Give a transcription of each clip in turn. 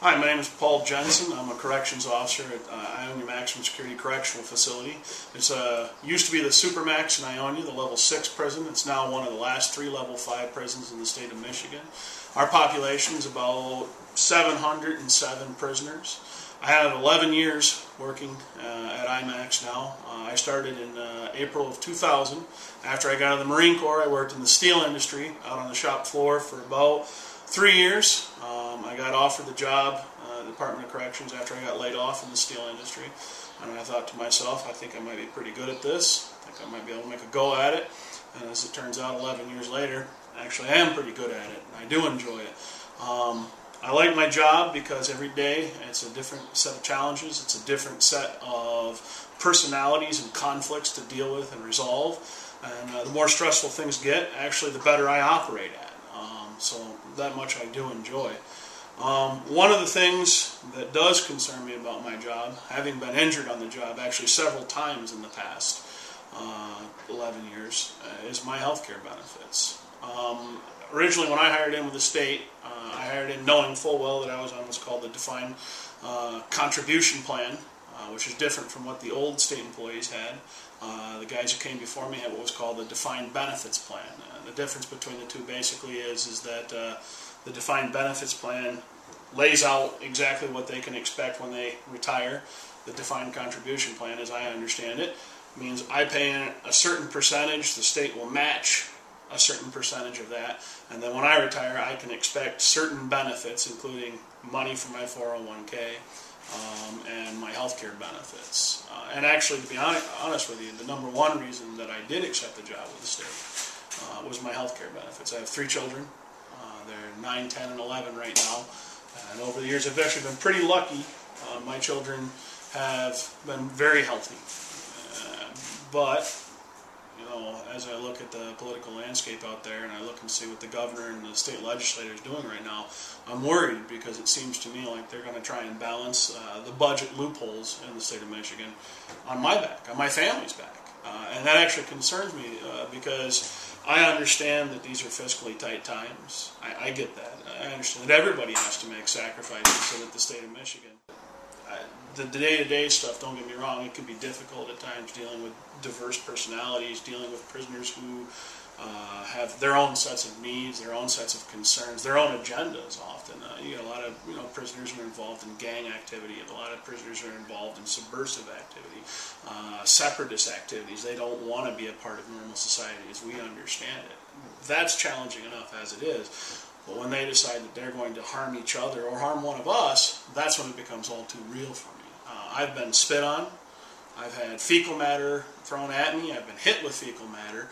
Hi, my name is Paul Jensen. I'm a corrections officer at Ionia Maximum Security Correctional Facility. It's used to be the Supermax in Ionia, the level 6 prison. It's now one of the last 3 level 5 prisons in the state of Michigan. Our population is about 707 prisoners. I have 11 years working at IMAX now. I started in April of 2000. After I got out of the Marine Corps, I worked in the steel industry out on the shop floor for about 3 years. I got offered the job at the Department of Corrections after I got laid off in the steel industry. And I thought to myself, I think I might be pretty good at this. I think I might be able to make a go at it. And as it turns out, 11 years later, actually I am pretty good at it. I do enjoy it. I like my job because every day it's a different set of challenges. It's a different set of personalities and conflicts to deal with and resolve. And the more stressful things get, actually the better I operate at. So that much I do enjoy. One of the things that does concern me about my job, having been injured on the job actually several times in the past 11 years, is my health care benefits. Originally when I hired in with the state, I hired in knowing full well that I was on what's called the defined contribution plan, which is different from what the old state employees had. The guys who came before me had what was called the defined benefits plan. The difference between the two basically is that the defined benefits plan lays out exactly what they can expect when they retire. The defined contribution plan, as I understand it, means I pay in a certain percentage, the state will match a certain percentage of that, and then when I retire I can expect certain benefits, including money for my 401k and my health care benefits. And actually, to be honest with you, the number one reason that I did accept the job with the state was my health care benefits. I have 3 children. They're 9, 10, and 11 right now. And over the years I've actually been pretty lucky. My children have been very healthy. But as I look at the political landscape out there and I look and see what the governor and the state legislator is doing right now, I'm worried because it seems to me like they're going to try and balance the budget loopholes in the state of Michigan on my back, on my family's back. And that actually concerns me because I understand that these are fiscally tight times. I get that. I understand that everybody has to make sacrifices so that the state of Michigan... The day-to-day stuff, don't get me wrong, it can be difficult at times dealing with diverse personalities, dealing with prisoners who have their own sets of needs, their own sets of concerns, their own agendas often. You get a lot of prisoners who are involved in gang activity, a lot of prisoners who are involved in subversive activity, separatist activities. They don't want to be a part of normal society as we understand it. That's challenging enough as it is. But when they decide that they're going to harm each other or harm one of us, that's when it becomes all too real for me. I've been spit on. I've had fecal matter thrown at me. I've been hit with fecal matter.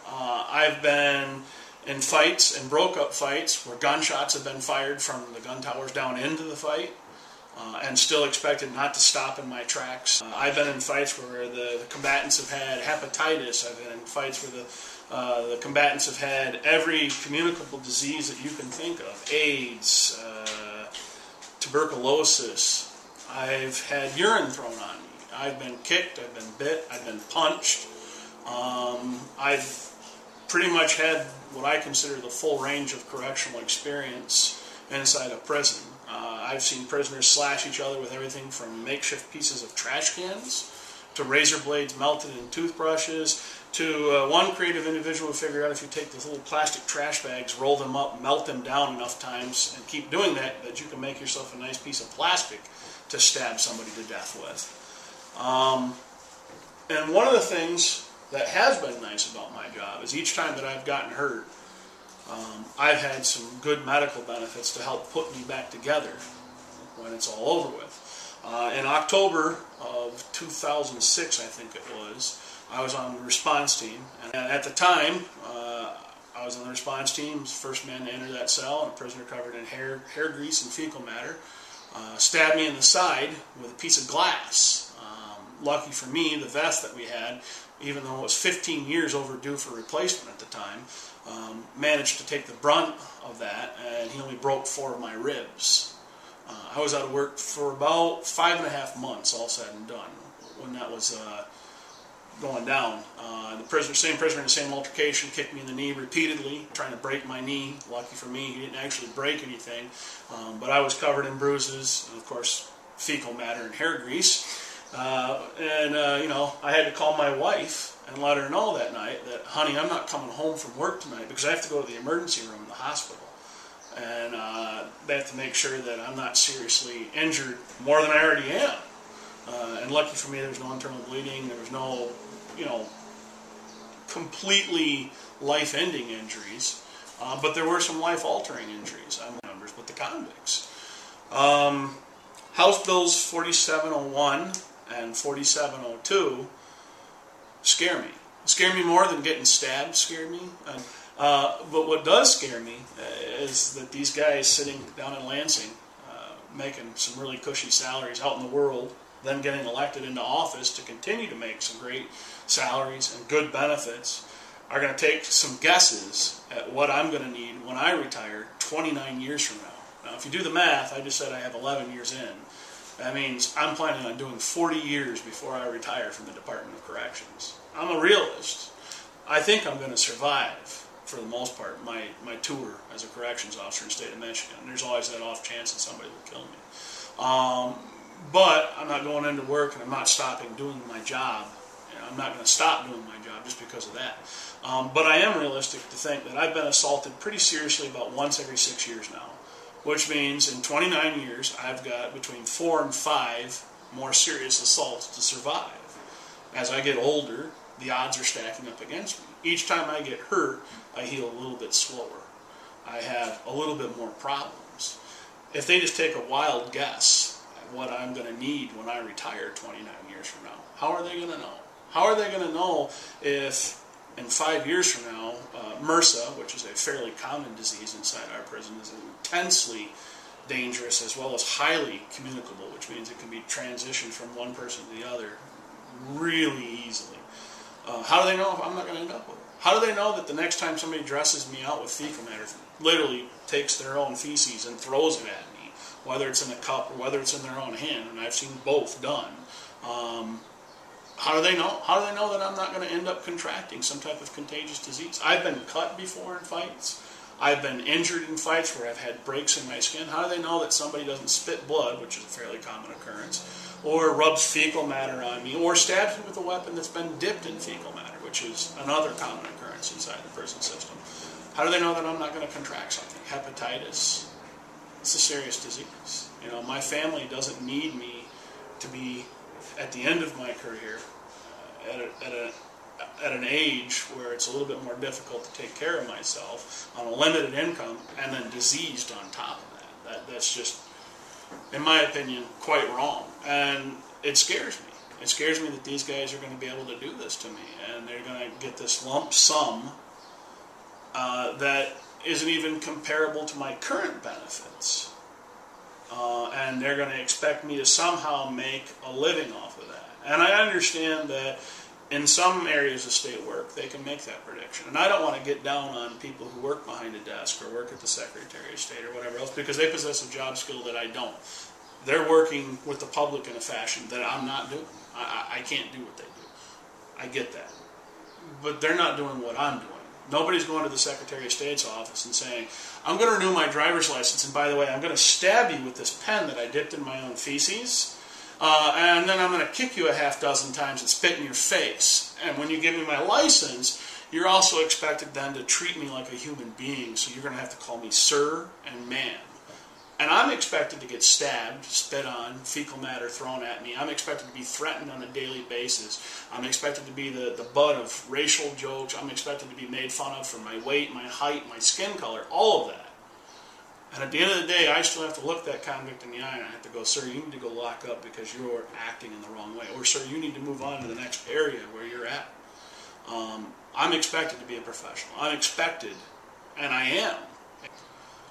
I've been in fights and broke-up fights where gunshots have been fired from the gun towers down into the fight and still expected not to stop in my tracks. I've been in fights where the combatants have had hepatitis. I've been in fights where the combatants have had every communicable disease that you can think of. AIDS, tuberculosis. I've had urine thrown on me. I've been kicked, I've been bit, I've been punched. I've pretty much had what I consider the full range of correctional experience inside a prison. I've seen prisoners slash each other with everything from makeshift pieces of trash cans to razor blades melted in toothbrushes to one creative individual who figured out if you take those little plastic trash bags, roll them up, melt them down enough times, and keep doing that, that you can make yourself a nice piece of plastic to stab somebody to death with. And one of the things that has been nice about my job is each time that I've gotten hurt, I've had some good medical benefits to help put me back together when it's all over with. In October of 2006, I think it was, I was on the response team. And at the time, I was on the response team, was the first man to enter that cell, and a prisoner covered in hair grease and fecal matter stabbed me in the side with a piece of glass. Lucky for me, the vest that we had, even though it was 15 years overdue for replacement at the time, managed to take the brunt of that, and he only broke 4 of my ribs. I was out of work for about 5.5 months, all said and done, when that was going down. Same prisoner in the same altercation kicked me in the knee repeatedly, trying to break my knee. Lucky for me, he didn't actually break anything, but I was covered in bruises, and of course, fecal matter and hair grease. You know, I had to call my wife and let her know that night that, honey, I'm not coming home from work tonight because I have to go to the emergency room in the hospital. And they have to make sure that I'm not seriously injured more than I already am. And lucky for me, there was no internal bleeding. There was no, you know, completely life-ending injuries. But there were some life-altering injuries. I'm members with the convicts. House Bills 4701 and 4702 scare me. Scare me more than getting stabbed. Scare me. But what does scare me is that these guys sitting down in Lansing, making some really cushy salaries out in the world, then getting elected into office to continue to make some great salaries and good benefits, are going to take some guesses at what I'm going to need when I retire 29 years from now. Now, if you do the math, I just said I have 11 years in. That means I'm planning on doing 40 years before I retire from the Department of Corrections. I'm a realist. I think I'm going to survive, for the most part, my tour as a corrections officer in the state of Michigan. There's always that off chance that somebody will kill me. But I'm not going into work and I'm not stopping doing my job. You know, I'm not going to stop doing my job just because of that. But I am realistic to think that I've been assaulted pretty seriously about once every 6 years now, which means in 29 years I've got between 4 and 5 more serious assaults to survive. As I get older, the odds are stacking up against me. Each time I get hurt, I heal a little bit slower. I have a little bit more problems. If they just take a wild guess at what I'm going to need when I retire 29 years from now, how are they going to know? How are they going to know if in 5 years from now, MRSA, which is a fairly common disease inside our prison, is intensely dangerous as well as highly communicable, which means it can be transitioned from one person to the other really easily. How do they know if I'm not going to end up with it? How do they know that the next time somebody dresses me out with fecal matter, literally takes their own feces and throws it at me, whether it's in a cup or whether it's in their own hand, and I've seen both done. How do they know? How do they know that I'm not going to end up contracting some type of contagious disease? I've been cut before in fights. I've been injured in fights where I've had breaks in my skin. How do they know that somebody doesn't spit blood, which is a fairly common occurrence, or rubs fecal matter on me, or stabs me with a weapon that's been dipped in fecal matter, which is another common occurrence inside the prison system? How do they know that I'm not going to contract something? Hepatitis. It's a serious disease. You know, my family doesn't need me to be at the end of my career at an age where it's a little bit more difficult to take care of myself on a limited income and then diseased on top of that. That's just, in my opinion, quite wrong. And it scares me. It scares me that these guys are going to be able to do this to me, and they're going to get this lump sum that isn't even comparable to my current benefits. And they're going to expect me to somehow make a living off of that. And I understand that in some areas of state work, they can make that prediction. And I don't want to get down on people who work behind a desk or work at the Secretary of State or whatever else, because they possess a job skill that I don't. They're working with the public in a fashion that I'm not doing. I can't do what they do. I get that. But they're not doing what I'm doing. Nobody's going to the Secretary of State's office and saying, I'm going to renew my driver's license, and by the way, I'm going to stab you with this pen that I dipped in my own feces, and then I'm going to kick you a half dozen times and spit in your face. And when you give me my license, you're also expected then to treat me like a human being, so you're going to have to call me sir and ma'am. And I'm expected to get stabbed, spit on, fecal matter thrown at me. I'm expected to be threatened on a daily basis. I'm expected to be the butt of racial jokes. I'm expected to be made fun of for my weight, my height, my skin color, all of that. And at the end of the day, I still have to look that convict in the eye and I have to go, sir, you need to go lock up because you're acting in the wrong way. Or, sir, you need to move on to the next area where you're at. I'm expected to be a professional. I'm expected, and I am.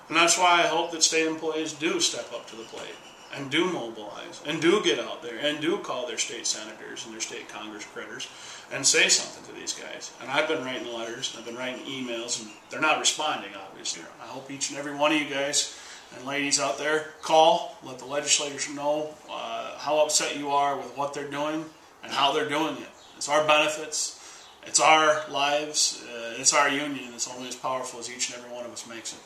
And that's why I hope that state employees do step up to the plate and do mobilize and do get out there and do call their state senators and their state Congress critters and say something to these guys. And I've been writing letters, and I've been writing emails, and they're not responding, obviously. I hope each and every one of you guys and ladies out there call, let the legislators know how upset you are with what they're doing and how they're doing it. It's our benefits. It's our lives. It's our union. It's only as powerful as each and every one of us makes it.